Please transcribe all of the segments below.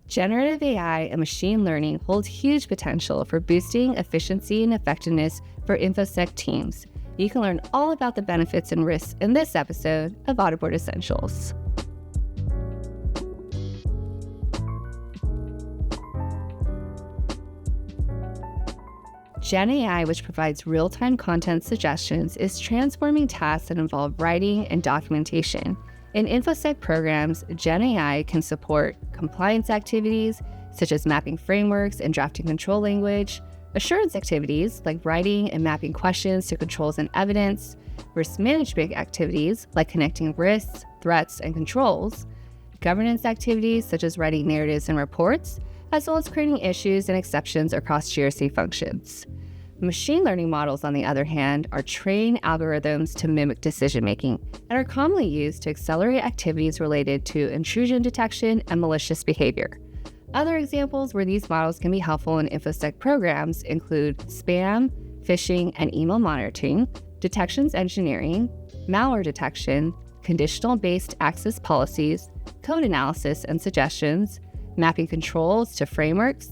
Generative AI and machine learning hold huge potential for boosting efficiency and effectiveness for infosec teams. You can learn all about the benefits and risks in this episode of Audit Essentials. Gen AI, which provides real-time content suggestions, is transforming tasks that involve writing and documentation. In infosec programs, Gen AI can support compliance activities, such as mapping frameworks and drafting control language, assurance activities, like writing and mapping questions to controls and evidence, risk management activities, like connecting risks, threats, and controls, governance activities, such as writing narratives and reports, as well as creating issues and exceptions across GRC functions. Machine learning models, on the other hand, are trained algorithms to mimic decision-making and are commonly used to accelerate activities related to intrusion detection and malicious behavior. Other examples where these models can be helpful in infosec programs include spam, phishing, and email monitoring, detections engineering, malware detection, conditional-based access policies, code analysis and suggestions, mapping controls to frameworks,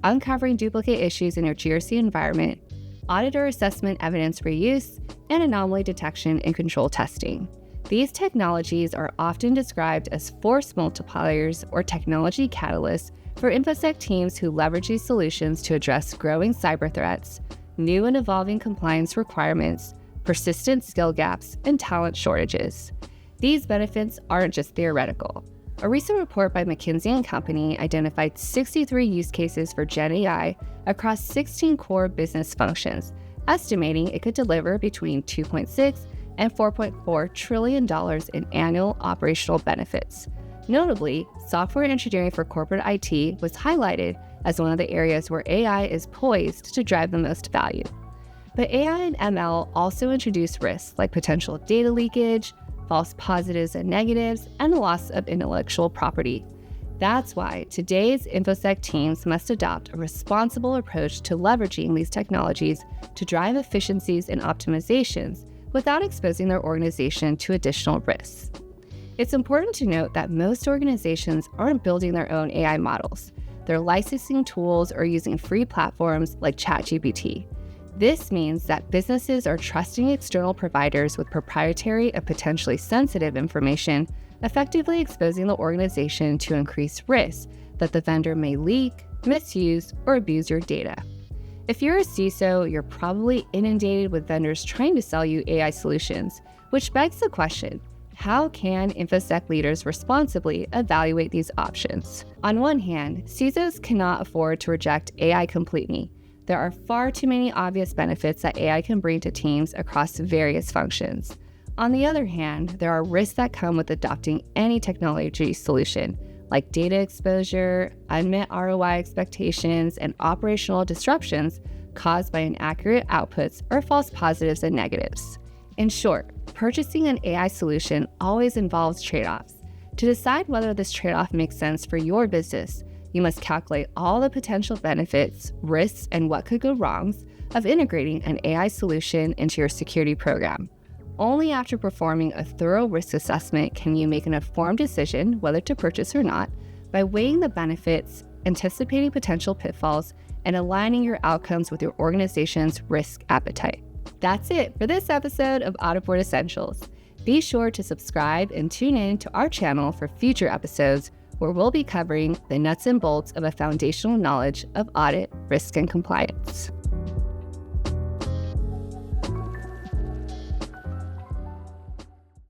uncovering duplicate issues in your GRC environment, auditor assessment evidence reuse, and anomaly detection and control testing. These technologies are often described as force multipliers or technology catalysts for infosec teams who leverage these solutions to address growing cyber threats, new and evolving compliance requirements, persistent skill gaps, and talent shortages. These benefits aren't just theoretical. A recent report by McKinsey & Company identified 63 use cases for Gen AI across 16 core business functions, estimating it could deliver between $2.6 and $4.4 trillion in annual operational benefits. Notably, software engineering for corporate IT was highlighted as one of the areas where AI is poised to drive the most value. But AI and ML also introduce risks like potential data leakage, false positives and negatives, and the loss of intellectual property. That's why today's infosec teams must adopt a responsible approach to leveraging these technologies to drive efficiencies and optimizations without exposing their organization to additional risks. It's important to note that most organizations aren't building their own AI models. They're licensing tools or using free platforms like ChatGPT. This means that businesses are trusting external providers with proprietary and potentially sensitive information, effectively exposing the organization to increased risk that the vendor may leak, misuse, or abuse your data. If you're a CISO, you're probably inundated with vendors trying to sell you AI solutions, which begs the question, how can infosec leaders responsibly evaluate these options? On one hand, CISOs cannot afford to reject AI completely. There are far too many obvious benefits that AI can bring to teams across various functions. On the other hand, there are risks that come with adopting any technology solution, like data exposure, unmet ROI expectations, and operational disruptions caused by inaccurate outputs or false positives and negatives. In short, purchasing an AI solution always involves trade-offs. To decide whether this trade-off makes sense for your business, you must calculate all the potential benefits, risks, and what could go wrong of integrating an AI solution into your security program. Only after performing a thorough risk assessment can you make an informed decision whether to purchase or not by weighing the benefits, anticipating potential pitfalls, and aligning your outcomes with your organization's risk appetite. That's it for this episode of Audit Essentials. Be sure to subscribe and tune in to our channel for future episodes where we'll be covering the nuts and bolts of a foundational knowledge of audit, risk, and compliance.